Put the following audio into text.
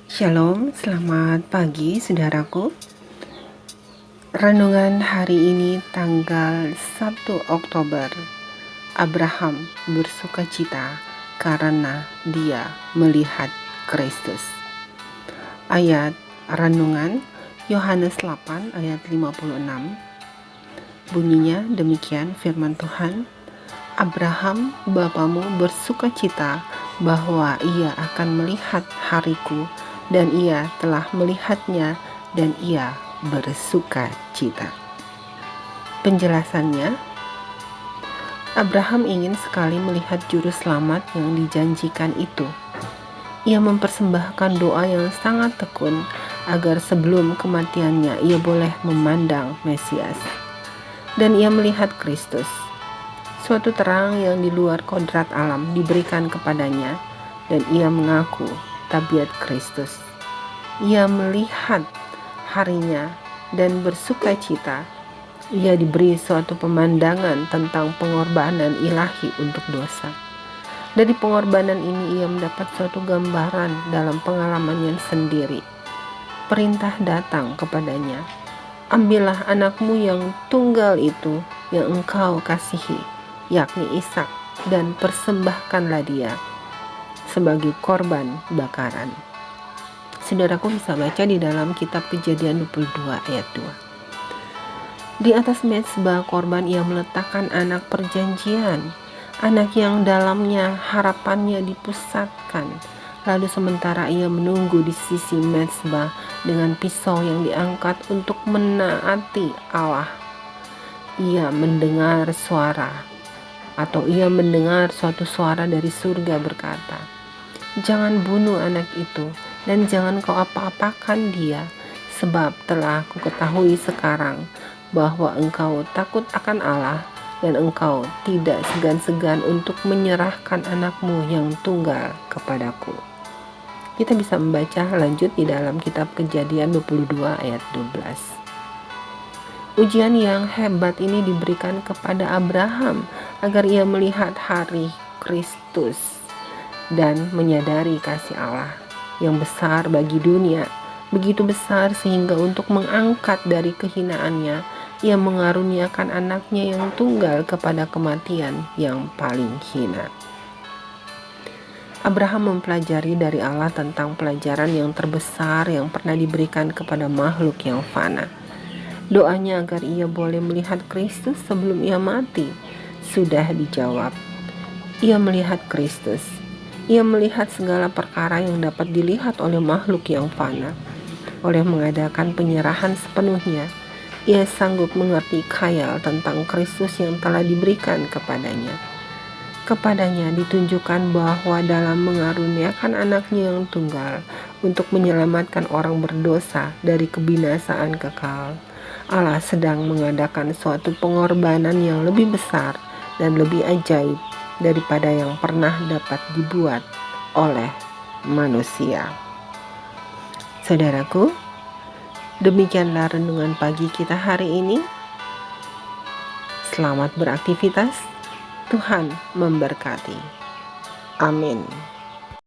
Shalom, selamat pagi saudaraku. Renungan hari ini tanggal 1 Oktober. Abraham bersukacita karena dia melihat Kristus. Ayat renungan Yohanes 8 ayat 56. Bunyinya demikian firman Tuhan. Abraham bapamu bersukacita bahwa ia akan melihat hariku, dan ia telah melihatnya dan ia bersukacita. Penjelasannya, Abraham ingin sekali melihat juru selamat yang dijanjikan itu. Ia mempersembahkan doa yang sangat tekun agar sebelum kematiannya ia boleh memandang Mesias. Dan ia melihat Kristus. Suatu terang yang di luar kodrat alam diberikan kepadanya, dan ia mengaku tabiat Kristus. Ia melihat harinya dan bersukacita. Ia diberi suatu pemandangan tentang pengorbanan ilahi untuk dosa. Dari pengorbanan ini ia mendapat suatu gambaran dalam pengalamannya sendiri. Perintah datang kepadanya, ambillah anakmu yang tunggal itu yang engkau kasihi, yakni Ishak, dan persembahkanlah dia sebagai korban bakaran. Saudaraku bisa baca di dalam kitab Kejadian 22 ayat 2. Di atas mezbah korban ia meletakkan anak perjanjian, anak yang dalamnya harapannya dipusatkan. Lalu sementara ia menunggu di sisi mezbah dengan pisau yang diangkat untuk menaati Allah, ia mendengar suatu suara dari surga berkata, jangan bunuh anak itu, dan jangan kau apa-apakan dia, sebab telah ku ketahui sekarang bahwa engkau takut akan Allah, dan engkau tidak segan-segan untuk menyerahkan anakmu yang tunggal kepadaku. Kita bisa membaca lanjut di dalam kitab Kejadian 22 ayat 12. Ujian yang hebat ini diberikan kepada Abraham agar ia melihat hari Kristus dan menyadari kasih Allah yang besar bagi dunia, begitu besar sehingga untuk mengangkat dari kehinaannya, ia mengaruniakan anaknya yang tunggal kepada kematian yang paling hina. Abraham mempelajari dari Allah tentang pelajaran yang terbesar yang pernah diberikan kepada makhluk yang fana. Doanya agar ia boleh melihat Kristus sebelum ia mati sudah dijawab. Ia melihat Kristus. Ia melihat segala perkara yang dapat dilihat oleh makhluk yang fana. Oleh mengadakan penyerahan sepenuhnya, ia sanggup mengerti khayal tentang Kristus yang telah diberikan kepadanya. Kepadanya ditunjukkan bahwa dalam mengaruniakan anaknya yang tunggal untuk menyelamatkan orang berdosa dari kebinasaan kekal, Allah sedang mengadakan suatu pengorbanan yang lebih besar dan lebih ajaib daripada yang pernah dapat dibuat oleh manusia. Saudaraku, demikianlah renungan pagi kita hari ini. Selamat beraktivitas. Tuhan memberkati. Amin.